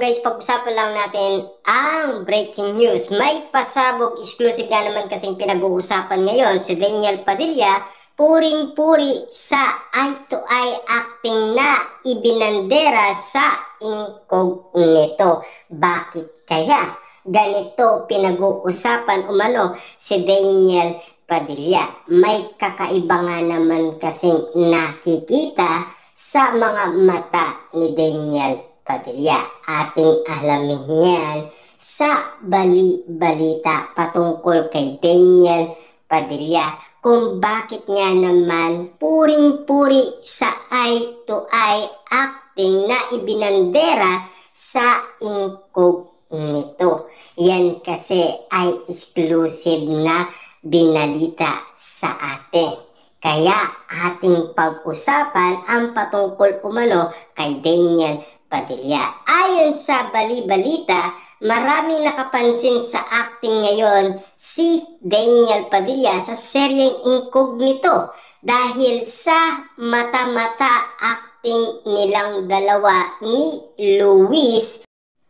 guys, pag-usapan lang natin ang breaking news. May pasabog exclusive nga naman kasing pinag-uusapan ngayon si Daniel Padilla. Puring-puri sa eye-to-eye acting na ibinandera sa incognito. Bakit kaya ganito pinag-uusapan umano si Daniel Padilla? May kakaiba nga naman kasing nakikita sa mga mata ni Daniel Padilla. Ating alamin yan sa bali-balita patungkol kay Daniel Padilla, kung bakit nga naman puring-puri sa eye-to-eye acting na ibinandera sa incognito. Yan kasi ay exclusive na binalita sa atin. Kaya ating pag-usapan ang patungkol umano kay Daniel Padilla. Ayon sa bali-balita, marami nakapansin sa acting ngayon si Daniel Padilla sa seryeng Incognito dahil sa mata-mata acting nilang dalawa ni Luis,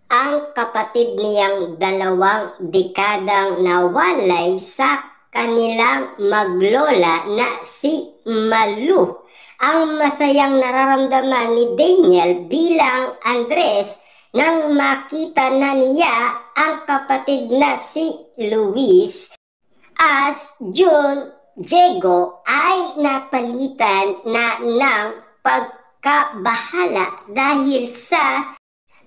ang kapatid niyang dalawang dekadang nawalay sa kanilang maglola na si Malu. Ang masayang nararamdaman ni Daniel bilang Andres nang makita na niya ang kapatid na si Luis as June Diego ay napalitan na ng pagkabahala dahil sa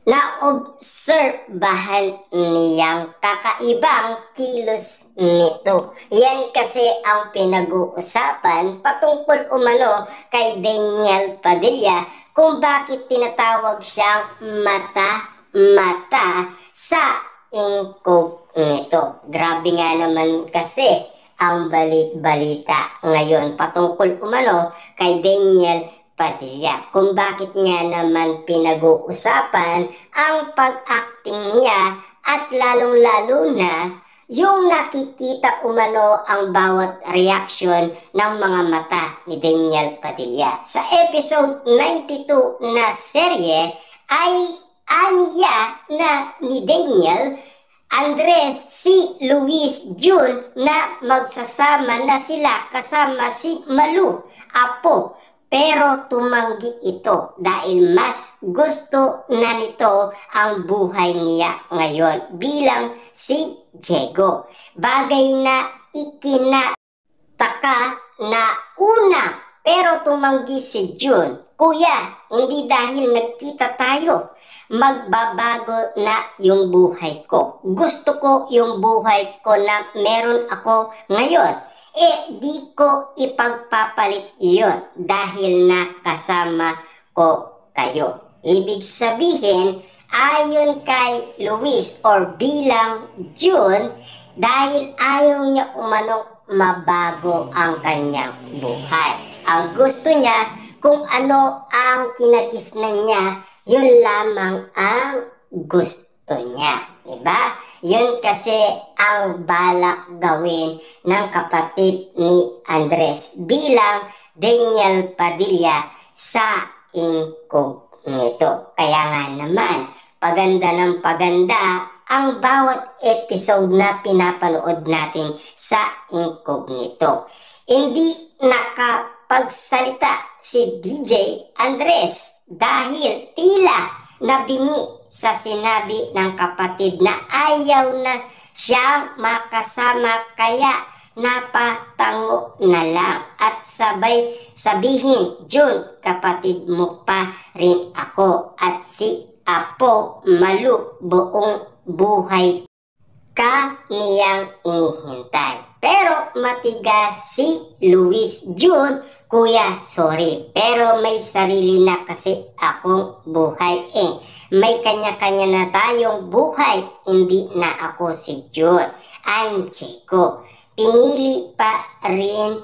naobserbahan niyang kakaibang kilos nito. Yan kasi ang pinag-uusapan patungkol umano kay Daniel Padilla, kung bakit tinatawag siyang mata-mata sa incognito. Grabe nga naman kasi ang balit-balita ngayon patungkol umano kay Daniel Padilla, kung bakit nga naman pinag-uusapan ang pag-acting niya at lalong-lalo na yung nakikita umano ang bawat reaction ng mga mata ni Daniel Padilla. Sa episode 92 na serye ay aniya na ni Daniel Andres si Luis June na magsasama na sila kasama si Malu, apo. Pero tumanggi ito dahil mas gusto na nito ang buhay niya ngayon bilang si Diego. Bagay na ikinataka na una, pero tumanggi si June. Kuya, hindi dahil nagkita tayo, magbabago na yung buhay ko. Gusto ko yung buhay ko na meron ako ngayon. Di ko ipagpapalit iyon dahil nakasama ko kayo. Ibig sabihin, ayon kay Luis or bilang June, dahil ayaw niya umanong mabago ang kanyang buhay. Ang gusto niya, kung ano ang kinakisnan niya, yun lamang ang gusto niya. Diba? Yun kasi ang balak gawin ng kapatid ni Andres bilang Daniel Padilla sa incognito. Kaya nga naman, paganda ng paganda ang bawat episode na pinapanood natin sa incognito. Hindi nakapagsalita si DJ Andres dahil tila nabingi sa sinabi ng kapatid na ayaw na siyang makasama, kaya napatango na lang at sabay sabihin, June, kapatid mo pa rin ako at si Apo Malu buong buhay ka niyang inihintay. Pero matigas si Luis June, kuya, sorry, pero may sarili na kasi akong buhay May kanya-kanya na tayong buhay, hindi na ako si June. I'm Diego. Pinili pa rin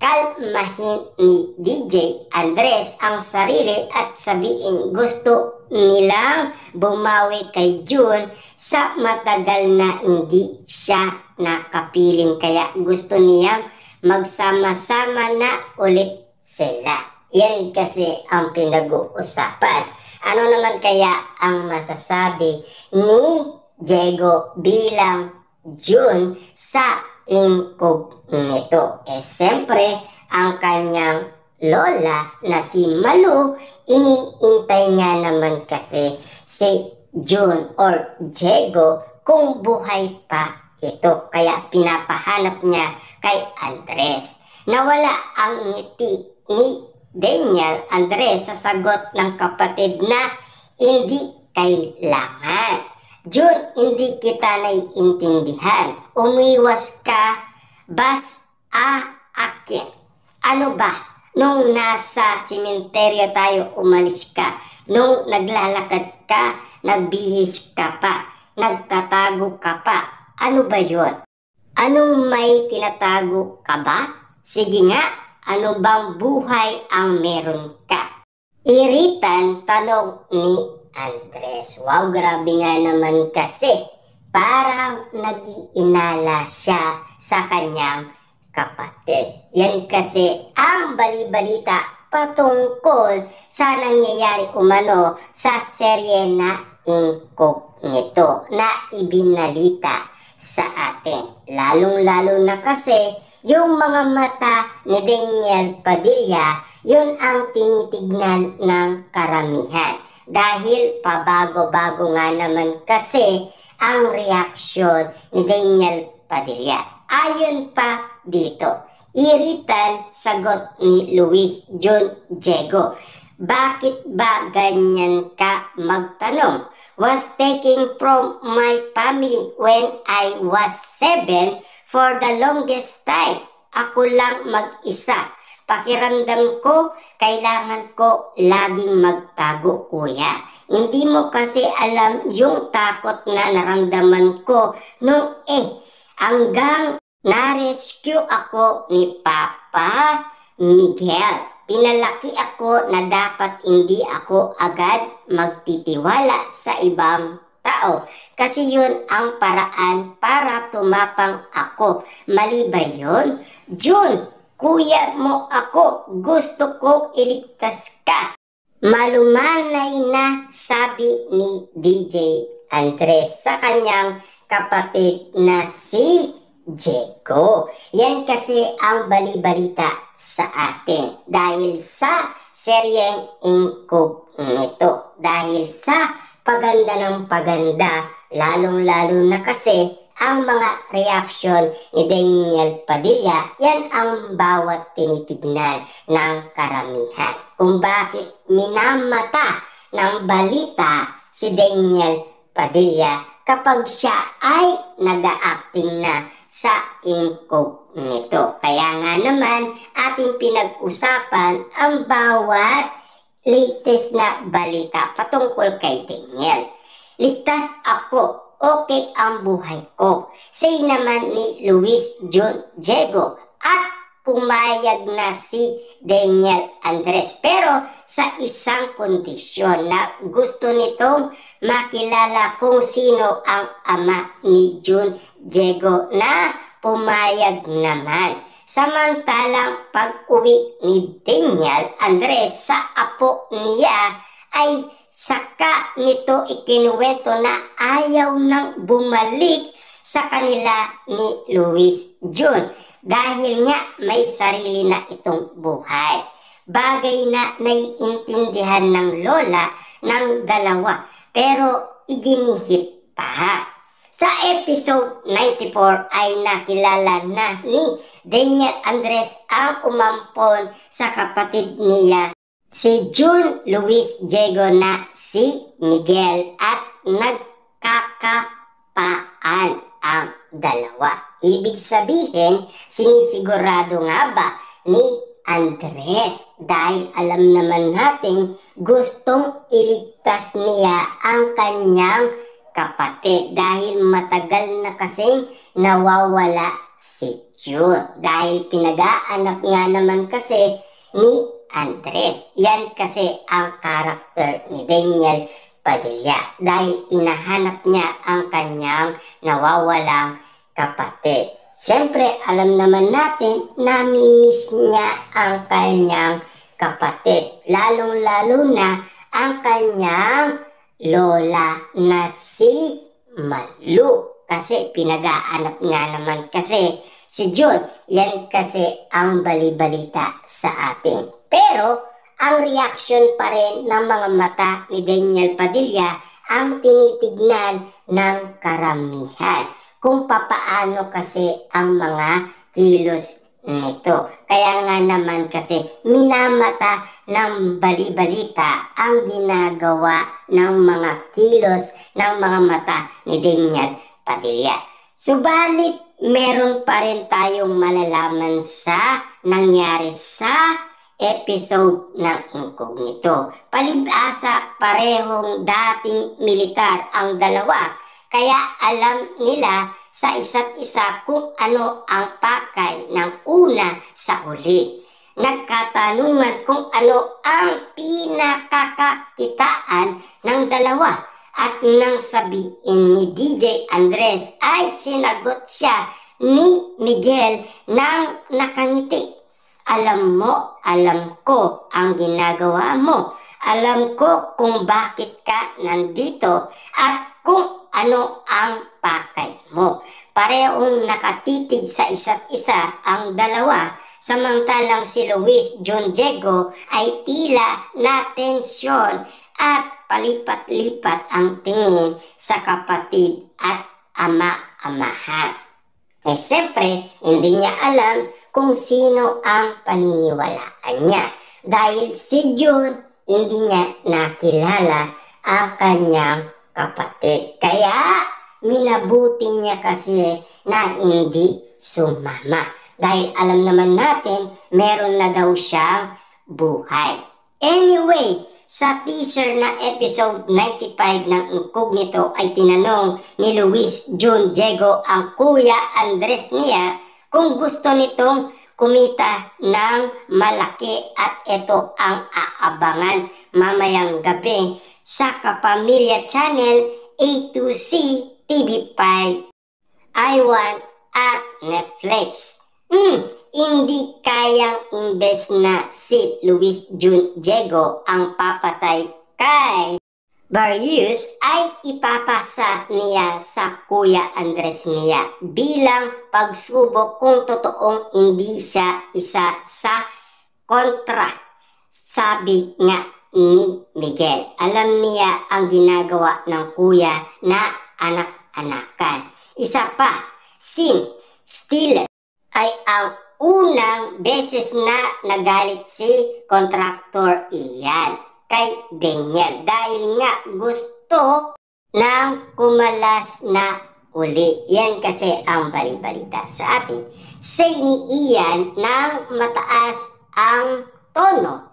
kalmahin ni DJ Andres ang sarili at sabihin gusto nilang bumawi kay June sa matagal na hindi siya nakapiling, kaya gusto niyang magsama-sama na ulit sila. Yan kasi ang pinag-uusapan. Ano naman kaya ang masasabi ni Diego bilang June sa incognito? Siyempre, ang kanyang lola na si Malu, iniintay nga naman kasi si June or Diego kung buhay pa ito. Kaya pinapahanap niya kay Andres. Nawala ang ngiti ni Daniel Andres sa sagot ng kapatid na hindi kailangan. June, hindi kita naiintindihan. Umiwas ka, akin. Ano ba? Nung nasa simenteryo tayo, umalis ka. Nung naglalakad ka, nagbihis ka pa. Nagtatago ka pa. Ano ba yon? Anong may tinatago ka ba? Sige nga, ano bang buhay ang meron ka? Iritan tanong ni Andres. Wow, grabe nga naman kasi. Parang nag-iinala siya sa kanyang kapatid. Yan kasi ang balibalita patungkol sa nangyayari umano sa serye na Incognito na ibinalita sa atin. Lalong-lalo na kasi yung mga mata ni Daniel Padilla, yun ang tinitignan ng karamihan. Dahil pabago-bago nga naman kasi ang reaksyon ni Daniel Padilla. Ayon pa dito, iritan sagot ni Luis June Diego. Bakit ba ganyan ka magtanong? Was taken from my family when I was 7 for the longest time. Ako lang mag-isa. Pakiramdam ko, kailangan ko laging magtago, kuya. Hindi mo kasi alam yung takot na naramdaman ko nung hanggang na-rescue ako ni Papa Miguel. Pinalaki ako na dapat hindi ako agad magtitiwala sa ibang tao. Kasi yun ang paraan para tumapang ako. Mali ba yun? June, kuya mo ako. Gusto kong iligtas ka. Malumanay na sabi ni DJ Andres sa kanyang kapatid na si Diego. Yan kasi ang balibalita sa atin dahil sa seryeng Incognito. Dahil sa paganda ng paganda, lalong-lalo na kasi ang mga reaksyon ni Daniel Padilla, yan ang bawat tinitignan ng karamihan. Kung bakit minamata ng balita si Daniel Padilla kapag siya ay nag-a-acting na sa Incognito. Kaya nga naman ating pinag-usapan ang bawat latest na balita patungkol kay Daniel. Ligtas ako, okay ang buhay ko. Say naman ni Luis June Diego at pumayag na si Daniel Andres. Pero sa isang kondisyon na gusto nitong makilala kung sino ang ama ni June Diego na pumayag naman. Samantalang pag-uwi ni Daniel Andres sa apo niya ay saka nito ikinuwento na ayaw nang bumalik sa kanila ni Luis June dahil nga may sarili na itong buhay. Bagay na naiintindihan ng lola ng dalawa pero iginihit pa. Sa episode 94 ay nakilala na ni Daniel Andres ang umampon sa kapatid niya si June Luis Diego na si Miguel at nagkakapaan ang dalawa. Ibig sabihin, sinisigurado nga ba ni Andres dahil alam naman natin gustong iligtas niya ang kanyang kapatid dahil matagal na kasing nawawala si June dahil pinag-aanap nga naman kasi ni Andres. Yan kasi ang karakter ni Daniel Padilla dahil inahanap niya ang kanyang nawawalang kapatid. Siyempre, alam naman natin na miss niya ang kanyang kapatid. Lalong-lalo na ang kanyang lola na si Malu. Kasi pinag-aanap nga naman kasi si June. Yan kasi ang bali-balita sa atin. Pero ang reaction pa rin ng mga mata ni Daniel Padilla ang tinitignan ng karamihan kung papaano kasi ang mga kilos nito. Kaya nga naman kasi minamata ng bali-balita ang ginagawa ng mga kilos ng mga mata ni Daniel Padilla. Subalit meron pa rin tayong malalaman sa nangyari sa episode ng Incognito. Palibhasa parehong dating militar ang dalawa, kaya alam nila sa isa't isa kung ano ang pakay ng una sa uli. Nagkatanungan kung ano ang pinakakakitaan ng dalawa at nang sabihin ni DJ Andres ay sinagot siya ni Miguel ng nakangiti. Alam mo, alam ko ang ginagawa mo. Alam ko kung bakit ka nandito at kung ano ang pakay mo. Parehong nakatitig sa isa't isa ang dalawa, samantalang si Luis John Diego ay tila na tensyon at palipat-lipat ang tingin sa kapatid at ama-amahan. Siyempre, hindi niya alam kung sino ang paniniwalaan niya dahil si June hindi niya nakilala ang kanyang kapatid. Kaya minabuti niya kasi na hindi sumama dahil alam naman natin meron na daw siyang buhay. Anyway, sa teaser na episode 95 ng Incognito ay tinanong ni Luis John Diego ang Kuya Andres niya kung gusto nitong kumita ng malaki at ito ang aabangan mamayang gabi sa Kapamilya Channel, A2C, TV5, I1 at Netflix. Hindi kayang imbes na si Luis John Diego ang papatay kay Barrios ay ipapasa niya sa Kuya Andres niya bilang pagsubok kung totoong hindi siya isa sa kontra. Sabi nga ni Miguel, alam niya ang ginagawa ng kuya na anak-anakan. Isa pa, scene stealer ay ang unang beses na nagalit si kontraktor Ian kay Daniel dahil nga gusto ng kumalas na uli. Yan kasi ang balibalita sa atin. Say ni Ian nang mataas ang tono.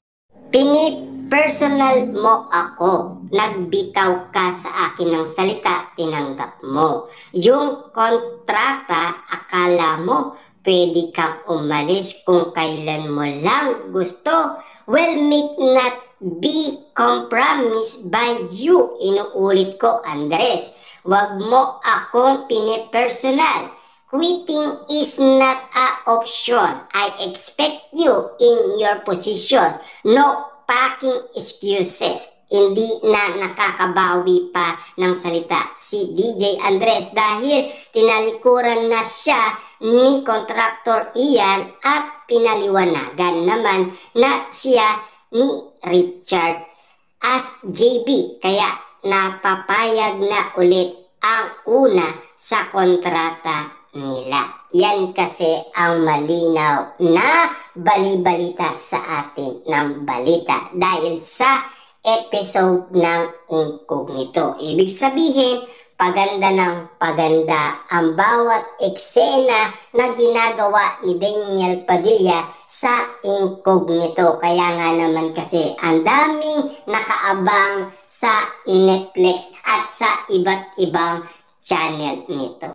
Pinipersonal mo ako. Nagbitaw ka sa akin ng salita, tinanggap mo. Yung kontrata, akala mo pwede kang umalis kung kailan mo lang gusto. Well, make not be compromised by you. Inuulit ko, Andres. Wag mo akong pinipersonal. Quitting is not an option. I expect you in your position. No packing excuses. Hindi na nakakabawi pa ng salita si DJ Andres dahil tinalikuran na siya ni kontraktor Ian at pinaliwanagan naman na siya ni Richard as JB. Kaya napapayag na ulit ang una sa kontrata nila. Yan kasi ang malinaw na balibalita sa atin ng balita dahil sa episode ng Incognito. Ibig sabihin, paganda ng paganda ang bawat eksena na ginagawa ni Daniel Padilla sa Incognito. Kaya nga naman kasi ang daming nakaabang sa Netflix at sa iba't ibang channel nito.